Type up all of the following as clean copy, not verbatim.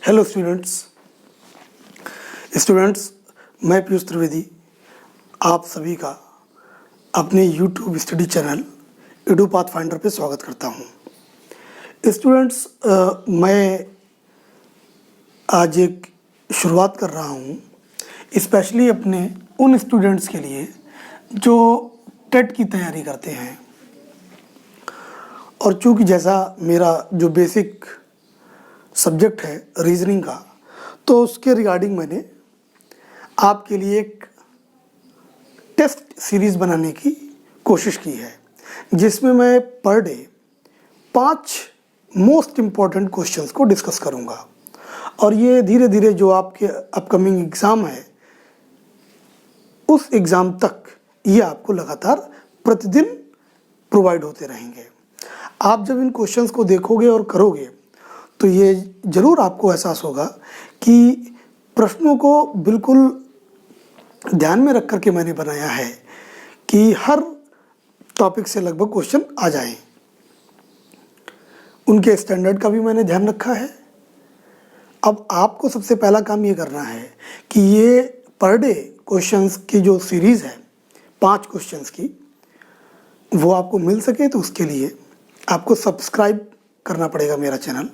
Hello students, मैं पीयूष त्रिवेदी आप सभी का अपने YouTube study channel edu pathfinder पे स्वागत करता हूँ। स्टूडेंट्स, मैं आज एक शुरुआत कर रहा हूँ स्पेशली अपने उन स्टूडेंट्स के लिए जो टेट की तैयारी करते हैं। और चूँकि जैसा मेरा जो बेसिक सब्जेक्ट है रीजनिंग का, तो उसके रिगार्डिंग मैंने आपके लिए एक टेस्ट सीरीज़ बनाने की कोशिश की है, जिसमें मैं per day 5 most important questions को डिस्कस करूंगा। और ये धीरे धीरे जो आपके अपकमिंग एग्ज़ाम है उस एग्ज़ाम तक ये आपको लगातार प्रतिदिन प्रोवाइड होते रहेंगे। आप जब इन क्वेश्चंस को देखोगे और करोगे तो ये ज़रूर आपको एहसास होगा कि प्रश्नों को बिल्कुल ध्यान में रख कर के मैंने बनाया है कि हर टॉपिक से लगभग क्वेश्चन आ जाएं। उनके स्टैंडर्ड का भी मैंने ध्यान रखा है। अब आपको सबसे पहला काम ये करना है कि ये पर डे क्वेश्चंस की जो सीरीज़ है 5 क्वेश्चंस की, वो आपको मिल सके तो उसके लिए आपको सब्सक्राइब करना पड़ेगा मेरा चैनल।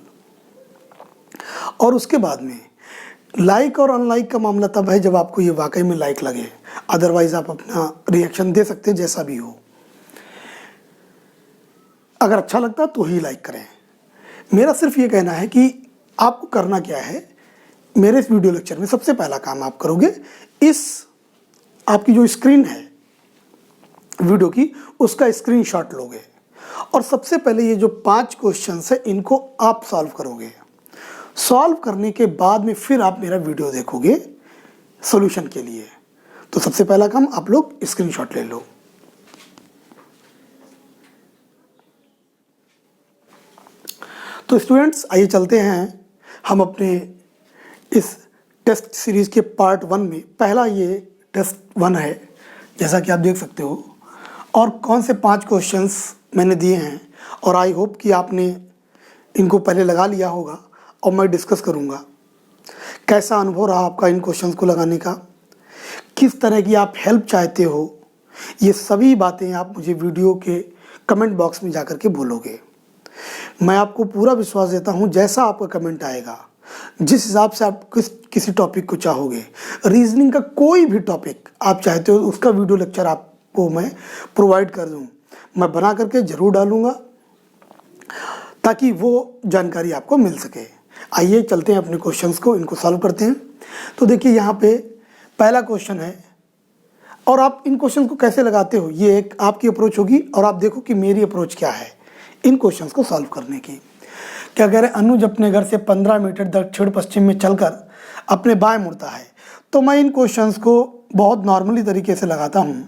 और उसके बाद में लाइक और अनलाइक का मामला तब है जब आपको ये वाकई में लाइक लगे, अदरवाइज आप अपना रिएक्शन दे सकते हैं जैसा भी हो। अगर अच्छा लगता तो ही लाइक करें। मेरा सिर्फ ये कहना है कि आपको करना क्या है। मेरे इस वीडियो लेक्चर में सबसे पहला काम आप करोगे, इस आपकी जो स्क्रीन है वीडियो की उसका स्क्रीनशॉट लोगे और सबसे पहले ये जो 5 क्वेश्चंस है इनको आप सॉल्व करोगे। सॉल्व करने के बाद में फिर आप मेरा वीडियो देखोगे सॉल्यूशन के लिए। तो सबसे पहला काम आप लोग स्क्रीनशॉट ले लो। तो स्टूडेंट्स, आइए चलते हैं हम अपने इस टेस्ट सीरीज के पार्ट 1 में। पहला ये टेस्ट 1 है जैसा कि आप देख सकते हो, और कौन से 5 क्वेश्चंस मैंने दिए हैं और आई होप कि आपने इनको पहले लगा लिया होगा। और मैं डिस्कस करूंगा कैसा अनुभव रहा आपका इन क्वेश्चंस को लगाने का, किस तरह की आप हेल्प चाहते हो। ये सभी बातें आप मुझे वीडियो के कमेंट बॉक्स में जाकर के बोलोगे। मैं आपको पूरा विश्वास देता हूं जैसा आपका कमेंट आएगा, जिस हिसाब से आप किसी टॉपिक को चाहोगे, रीजनिंग का कोई भी टॉपिक आप चाहते हो उसका वीडियो लेक्चर आपको मैं प्रोवाइड कर दूँ, मैं बना करके ज़रूर डालूँगा ताकि वो जानकारी आपको मिल सके। आइए चलते हैं अपने क्वेश्चंस को, इनको सॉल्व करते हैं। तो देखिए यहाँ पे पहला क्वेश्चन है और आप इन क्वेश्चन को कैसे लगाते हो ये एक आपकी अप्रोच होगी और आप देखो कि मेरी अप्रोच क्या है इन क्वेश्चंस को सॉल्व करने की। क्या कह रहे हैं, अनुज अपने घर से 15 मीटर दक्षिण पश्चिम में चलकर अपने बाएं मुड़ता है। तो मैं इन क्वेश्चंस को बहुत नॉर्मली तरीके से लगाता हूँ।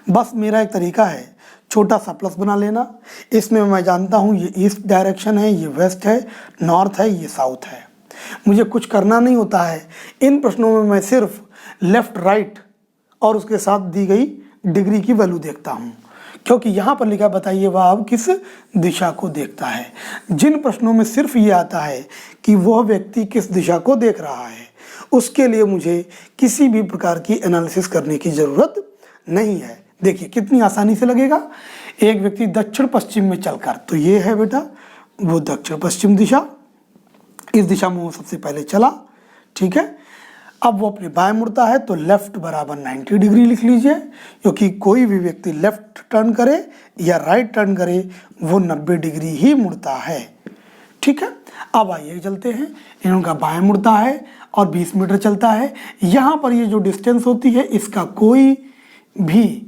बस मेरा एक तरीका है छोटा सा प्लस बना लेना। इसमें मैं जानता हूँ ये ईस्ट डायरेक्शन है, ये वेस्ट है, नॉर्थ है, ये साउथ है। मुझे कुछ करना नहीं होता है इन प्रश्नों में। मैं सिर्फ लेफ्ट राइट और उसके साथ दी गई डिग्री की वैल्यू देखता हूँ, क्योंकि यहाँ पर लिखा बताइए वह अब किस दिशा को देखता है। जिन प्रश्नों में सिर्फ ये आता है कि वह व्यक्ति किस दिशा को देख रहा है, उसके लिए मुझे किसी भी प्रकार की एनालिसिस करने की ज़रूरत नहीं है। देखिए कितनी आसानी से लगेगा। एक व्यक्ति दक्षिण पश्चिम में चलकर, तो ये है बेटा वो दक्षिण पश्चिम दिशा, इस दिशा में वो सबसे पहले चला, ठीक है। अब वो अपने बाएं मुड़ता है तो लेफ्ट बराबर 90 डिग्री लिख लीजिए, क्योंकि कोई भी व्यक्ति लेफ्ट टर्न करे या राइट टर्न करे वो 90 डिग्री ही मुड़ता है, ठीक है। अब आइए चलते हैं, इनका बाएं मुड़ता है और 20 मीटर चलता है। यहाँ पर ये जो डिस्टेंस होती है इसका कोई भी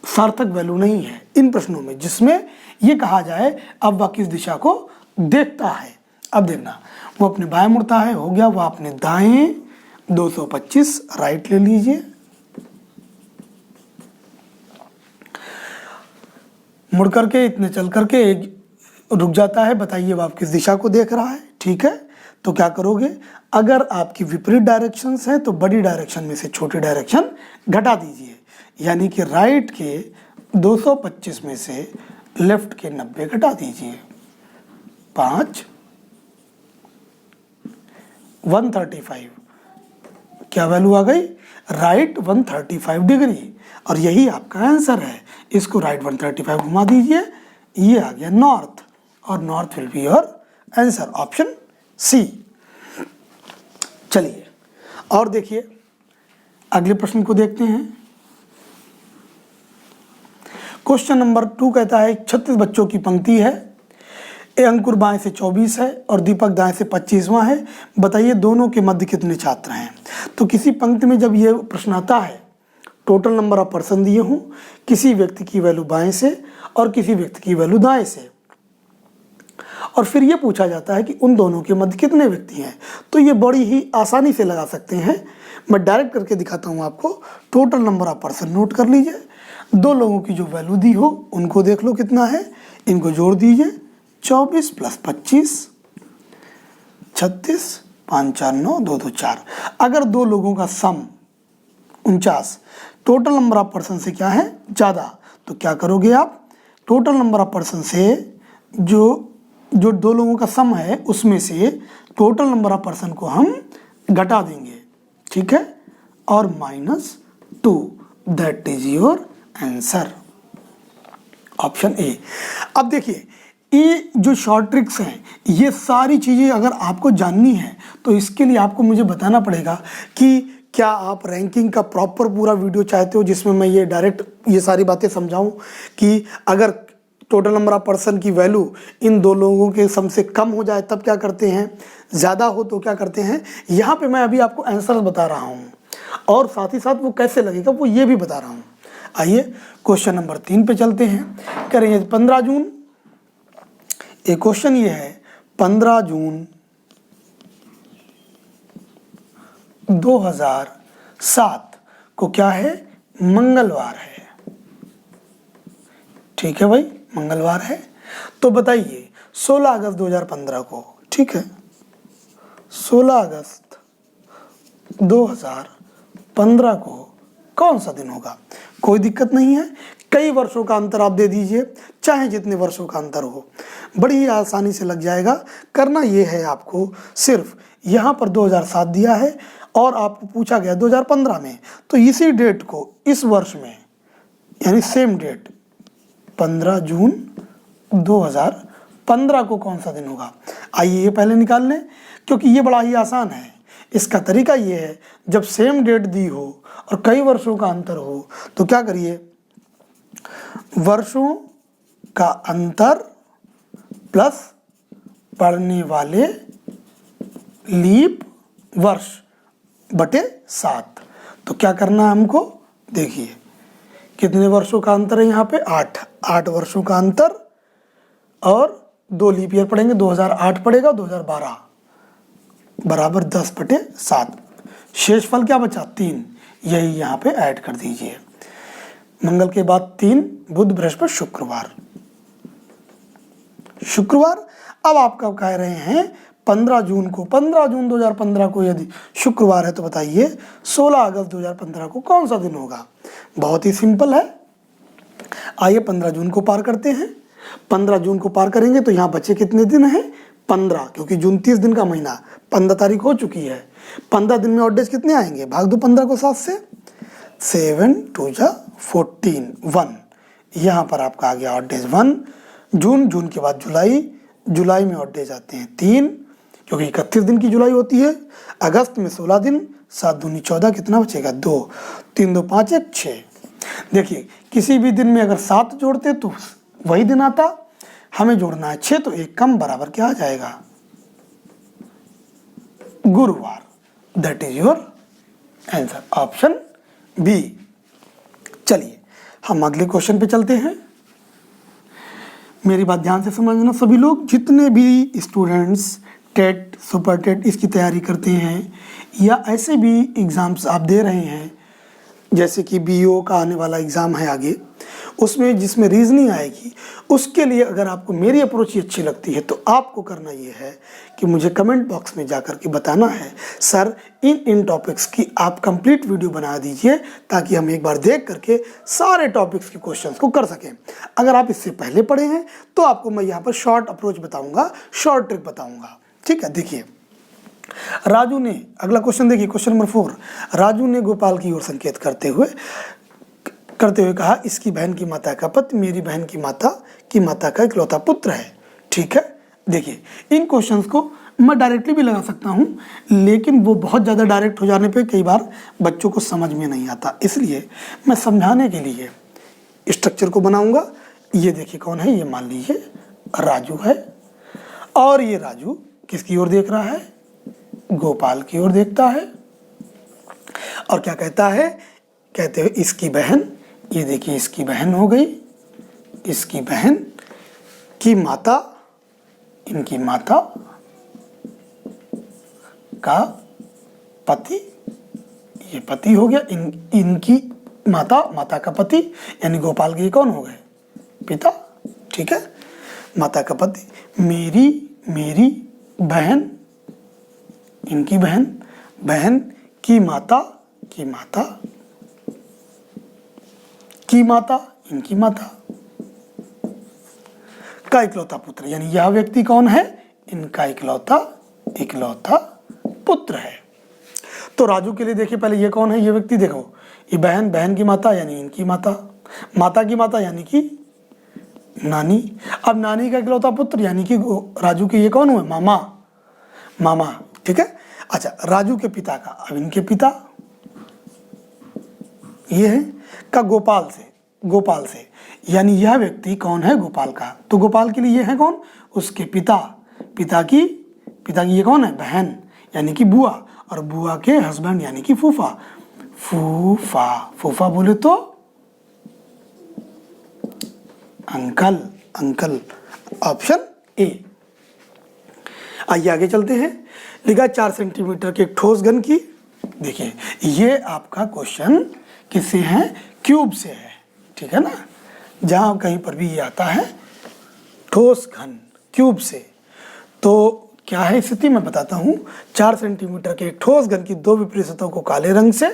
सार्थक वैल्यू नहीं है इन प्रश्नों में जिसमें ये कहा जाए अब वह किस दिशा को देखता है। अब देखना, वो अपने बाएं मुड़ता है, हो गया। वो अपने दाएं 225 राइट ले लीजिए, मुड़ करके इतने चल करके रुक जाता है। बताइए वो आप किस दिशा को देख रहा है, ठीक है। तो क्या करोगे, अगर आपकी विपरीत डायरेक्शंस हैं तो बड़ी डायरेक्शन में से छोटी डायरेक्शन घटा दीजिए, यानी कि राइट के 225 में से लेफ्ट के 90 घटा दीजिए। 5 135, क्या वैल्यू आ गई? राइट 135 डिग्री, और यही आपका आंसर है। इसको राइट 135 घुमा दीजिए, ये आ गया नॉर्थ, और north will be your answer, option C. चलिए और देखिए अगले प्रश्न को देखते हैं। क्वेश्चन नंबर 2 कहता है 36 बच्चों की पंक्ति है, ए अंकुर बाएं से 24 है और दीपक दाएं से 25वां है, बताइए दोनों के मध्य कितने छात्र हैं। तो किसी पंक्ति में जब ये प्रश्न आता है, टोटल नंबर ऑफ पर्सन दिए हों, किसी व्यक्ति की वैल्यू बाएं से और किसी व्यक्ति की वैल्यू दाएं से, और फिर ये पूछा जाता है कि उन दोनों के मध्य कितने व्यक्ति हैं, तो ये बड़ी ही आसानी से लगा सकते हैं। मैं डायरेक्ट करके दिखाता हूँ आपको। Total number of person note कर लीजिए, दो लोगों की जो वैल्यू दी हो उनको देख लो कितना है, इनको जोड़ दीजिए, 24 + 25 36, 5 4 9 2 2 4। अगर दो लोगों का सम 49 टोटल नंबर ऑफ पर्सन से क्या है ज़्यादा, तो क्या करोगे आप, टोटल नंबर ऑफ पर्सन से जो दो लोगों का सम है उसमें से टोटल नंबर ऑफ पर्सन को हम घटा देंगे, ठीक है, और -2, that is your answer, option A. अब देखिए ये जो शॉर्ट ट्रिक्स हैं, ये सारी चीज़ें अगर आपको जाननी है तो इसके लिए आपको मुझे बताना पड़ेगा कि क्या आप रैंकिंग का प्रॉपर पूरा वीडियो चाहते हो जिसमें मैं ये डायरेक्ट ये सारी बातें समझाऊं कि अगर टोटल नंबर ऑफ पर्सन की वैल्यू इन दो लोगों के सम से कम हो जाए तब क्या करते हैं, ज़्यादा हो तो क्या करते हैं। यहाँ पे मैं अभी आपको आंसर बता रहा हूँ और साथ ही साथ वो कैसे लगेगा वो ये भी बता रहा हूँ। आइए क्वेश्चन नंबर 3 पे चलते हैं। करेंगे 15 जून, एक क्वेश्चन ये है 15 जून 2007 को क्या है, मंगलवार है, ठीक है भाई, मंगलवार है। तो बताइए 16 अगस्त 2015 को, ठीक है, 16 अगस्त 2015 को कौन सा दिन होगा। कोई दिक्कत नहीं है, कई वर्षों का अंतर आप दे दीजिए, चाहे जितने वर्षों का अंतर हो, बड़ी ही आसानी से लग जाएगा। करना ये है आपको, सिर्फ यहाँ पर 2007 दिया है और आपको पूछा गया 2015 में, तो इसी डेट को इस वर्ष में यानी सेम डेट 15 जून 2015 को कौन सा दिन होगा। आइए ये पहले निकाल लें, क्योंकि ये बड़ा ही आसान है। इसका तरीका ये है, जब सेम डेट दी हो और कई वर्षों का अंतर हो तो क्या करिए, वर्षों का अंतर प्लस पढ़ने वाले लीप वर्ष बटे 7। तो क्या करना है हमको, देखिए कितने वर्षों का अंतर है यहाँ पे, 8 वर्षों का अंतर, और 2 लीप ईयर पढ़ेंगे, 2008 पड़ेगा, 2012 बराबर 10 बटे 7। शेषफल क्या बचा, 3, यही यहाँ पे ऐड कर दीजिए। मंगल के बाद 3, बुध बृहस्पति शुक्रवार। अब आप कब कह रहे हैं 15 जून को, 15 जून 2015 को यदि शुक्रवार है तो बताइए 16 अगस्त 2015 को कौन सा दिन होगा। बहुत ही सिंपल है। आइए 15 जून को पार करते हैं। 15 जून को पार करेंगे तो यहाँ बचे कितने दिन हैं, 15, क्योंकि जून 30 दिन का महीना, 15 तारीख हो चुकी है। 15 दिन में ऑड डेज कितने आएंगे, भाग दो 15 को 7 से, 7 2 जा 14, 1, यहाँ पर आपका आ गया ऑड डेज 1। जून के बाद जुलाई में ऑड डेज आते हैं 3, क्योंकि 31 दिन की जुलाई होती है। अगस्त में 16 दिन, 7 दूनी 14, कितना बचेगा 2, 3 2 5 1 6। देखिए किसी भी दिन में अगर 7 जोड़ते तो वही दिन आता, हमें जोड़ना है 6, तो 1 कम बराबर क्या आ जाएगा, गुरुवार। That is your answer, option B. चलिए हम अगले क्वेश्चन पे चलते हैं। मेरी बात ध्यान से समझना सभी लोग, जितने भी स्टूडेंट्स टेट, सुपर टेट इसकी तैयारी करते हैं या ऐसे भी एग्ज़ाम्स आप दे रहे हैं, जैसे कि बीओ का आने वाला एग्ज़ाम है आगे, उसमें जिसमें रीजनिंग आएगी, उसके लिए अगर आपको मेरी अप्रोच ही अच्छी लगती है तो आपको करना ये है कि मुझे कमेंट बॉक्स में जाकर के बताना है, सर इन टॉपिक्स की आप कंप्लीट वीडियो बना दीजिए, ताकि हम एक बार देख करके सारे टॉपिक्स के क्वेश्चंस को कर सकें। अगर आप इससे पहले पढ़े हैं तो आपको मैं यहाँ पर शॉर्ट अप्रोच बताऊँगा, शॉर्ट ट्रिक बताऊँगा, ठीक है। देखिए राजू ने, अगला क्वेश्चन देखिए, क्वेश्चन नंबर 4। राजू ने गोपाल की ओर संकेत करते हुए कहा, इसकी बहन की माता का पति मेरी बहन की माता का इकलौता पुत्र है। ठीक है, देखिए इन क्वेश्चंस को मैं डायरेक्टली भी लगा सकता हूं, लेकिन वो बहुत ज़्यादा डायरेक्ट हो जाने पे कई बार बच्चों को समझ में नहीं आता, इसलिए मैं समझाने के लिए स्ट्रक्चर को बनाऊंगा। ये देखिए कौन है, ये मान लीजिए राजू है, और ये राजू किसकी ओर देख रहा है, गोपाल की ओर देखता है, और क्या कहता है, कहते हुए इसकी बहन, ये देखिए इसकी बहन हो गई, इसकी बहन की माता, इनकी माता का पति, ये पति हो गया, इनकी माता का पति, यानी गोपाल के कौन हो गए, पिता। ठीक है, माता का पति, मेरी बहन, इनकी बहन की माता, इनकी माता का इकलौता पुत्र, यानी यह व्यक्ति कौन है, इनका इकलौता पुत्र है। तो राजू के लिए देखिए पहले ये कौन है, ये व्यक्ति देखो, ये बहन की माता यानी इनकी माता की माता यानी कि नानी। अब नानी का इकलौता पुत्र यानी कि राजू के ये कौन हुए, मामा। ठीक है, अच्छा राजू के पिता का, अब इनके पिता ये है का गोपाल से यानी यह व्यक्ति कौन है, गोपाल का। तो गोपाल के लिए ये है कौन, उसके पिता की ये कौन है, बहन यानी कि बुआ, और बुआ के हस्बैंड यानी कि फूफा बोले तो अंकल। Option A. आइए आगे चलते हैं। लिखा 4 सेंटीमीटर के एक ठोस घन की, देखिए ये आपका क्वेश्चन किससे है, क्यूब से है। ठीक है ना, जहां कहीं पर भी ये आता है ठोस घन क्यूब से, तो क्या है स्थिति मैं बताता हूं। 4 सेंटीमीटर के एक ठोस घन की 2 विपरीत सतहों को काले रंग से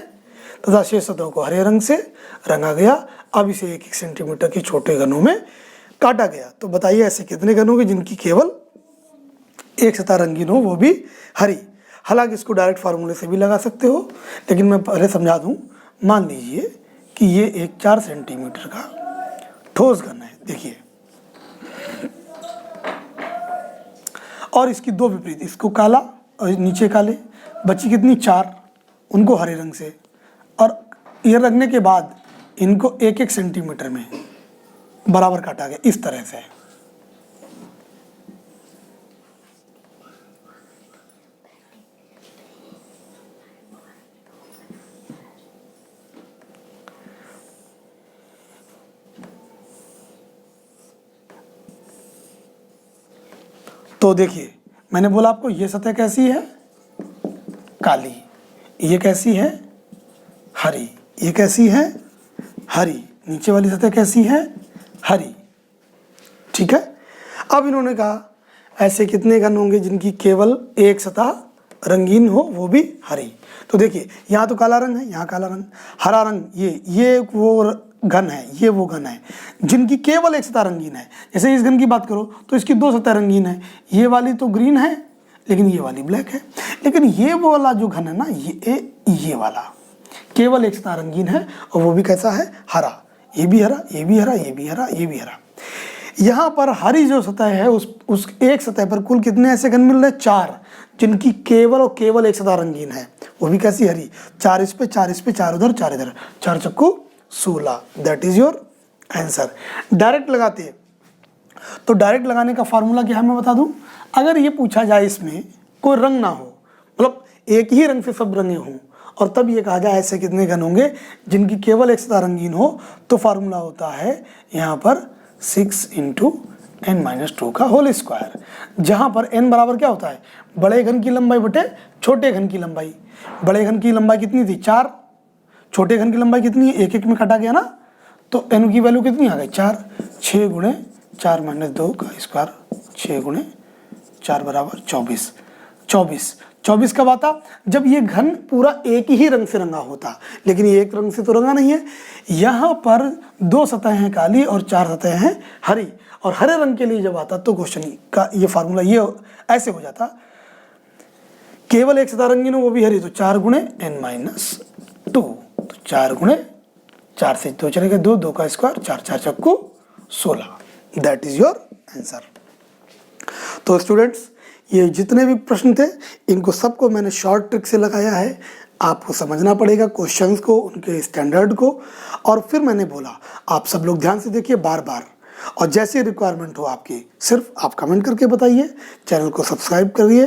तथा शेष सतहों को हरे रंग से रंगा गया। अब इसे 1-1 सेंटीमीटर के छोटे घनों में काटा गया। तो बताइए ऐसे कितने घन होंगे जिनकी केवल एक सतह रंगीन हो, वो भी हरी। हालांकि इसको डायरेक्ट फार्मूले से भी लगा सकते हो, लेकिन मैं पहले समझा दूं। मान लीजिए कि ये एक 4 सेंटीमीटर का ठोस घन है, देखिए, और इसकी 2 विपरीत, इसको काला और नीचे काले, बची कितनी 4, उनको हरे रंग से, और ये रखने के बाद इनको 1-1 सेंटीमीटर में बराबर काटा गया इस तरह से। तो देखिए मैंने बोला आपको ये सतह कैसी है, काली, ये कैसी है, हरी, ये कैसी है, हरी, नीचे वाली सतह कैसी है, हरी। ठीक है, अब इन्होंने कहा ऐसे कितने घन होंगे जिनकी केवल एक सतह रंगीन हो, वो भी हरी। तो देखिए यहाँ तो काला रंग है, यहाँ काला रंग, हरा रंग, ये वो घन है, ये वो घन है जिनकी केवल एक सतह रंगीन है। जैसे इस घन की बात करो तो इसकी 2 सतह रंगीन है, ये वाली तो ग्रीन है लेकिन ये वाली ब्लैक है। लेकिन ये वाला जो घन है ना, ये वाला केवल एक सतह रंगीन है, और वो भी कैसा है, हरा। ये भी हरा, ये भी हरा, ये भी हरा, ये भी हरा। यहाँ पर हरी जो सतह है उस एक सतह पर कुल कितने ऐसे घन मिल रहे हैं, 4, जिनकी केवल और केवल एक सतह रंगीन है, वो भी कैसी, हरी। 4 इस पे, 4 इस पे, 4 उधर, 4 इधर, 4 चक्कू 16। That is your answer. Direct लगाते हैं तो डायरेक्ट लगाने का फार्मूला क्या है मैं बता दूं। अगर ये पूछा जाए इसमें कोई रंग ना हो, मतलब एक ही रंग से सब रंगे हों, और तब ये कहा जाए ऐसे कितने घन होंगे जिनकी केवल एक सतह रंगीन हो, तो फार्मूला होता है यहाँ पर 6 × n-2 का होल स्क्वायर, जहाँ पर n बराबर क्या होता है, बड़े घन की लंबाई बटे छोटे घन की लंबाई। बड़े घन की लंबाई कितनी थी, 4, छोटे घन की लंबाई कितनी है, 1-1 में काटा गया ना, तो n की वैल्यू कितनी आ गई, 4। 6 × 4-2 का स्क्वायर, 6 × 4 बराबर 24। 24 कब आता, जब ये घन पूरा एक ही रंग से रंगा होता, लेकिन ये एक रंग से तो रंगा नहीं है। यहाँ पर 2 सतह हैं काली और 4 सतह हैं हरी, और हरे रंग के लिए जब आता तो क्वेश्चन का ये फार्मूला ये ऐसे हो जाता केवल एक सितारा रंगीन हो वो भी हरी, तो 4 गुणे n-2, तो 4 गुणे 4 से 2 चलेगा 2, 2 का स्क्वायर, 4 4 चक्कू 16, दैट इज योर आंसर। तो स्टूडेंट्स ये जितने भी प्रश्न थे इनको सबको मैंने शॉर्ट ट्रिक से लगाया है। आपको समझना पड़ेगा क्वेश्चंस को, उनके स्टैंडर्ड को, और फिर मैंने बोला आप सब लोग ध्यान से देखिए बार बार, और जैसे रिक्वायरमेंट हो आपकी सिर्फ आप कमेंट करके बताइए, चैनल को सब्सक्राइब करिए।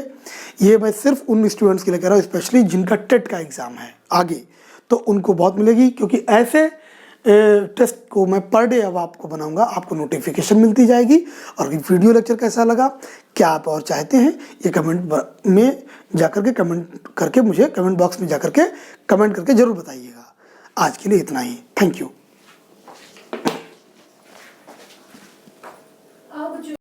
ये मैं सिर्फ उन स्टूडेंट्स के लिए कह रहा हूँ स्पेशली जिनका टेट का एग्ज़ाम है आगे, तो उनको बहुत मिलेगी, क्योंकि ऐसे टेस्ट को मैं पर डे अब आपको बनाऊंगा, आपको नोटिफिकेशन मिलती जाएगी। और वीडियो लेक्चर कैसा लगा, क्या आप और चाहते हैं, ये कमेंट में जाकर के कमेंट करके मुझे कमेंट बॉक्स में जाकर के कमेंट करके ज़रूर बताइएगा। आज के लिए इतना ही, थैंक यू।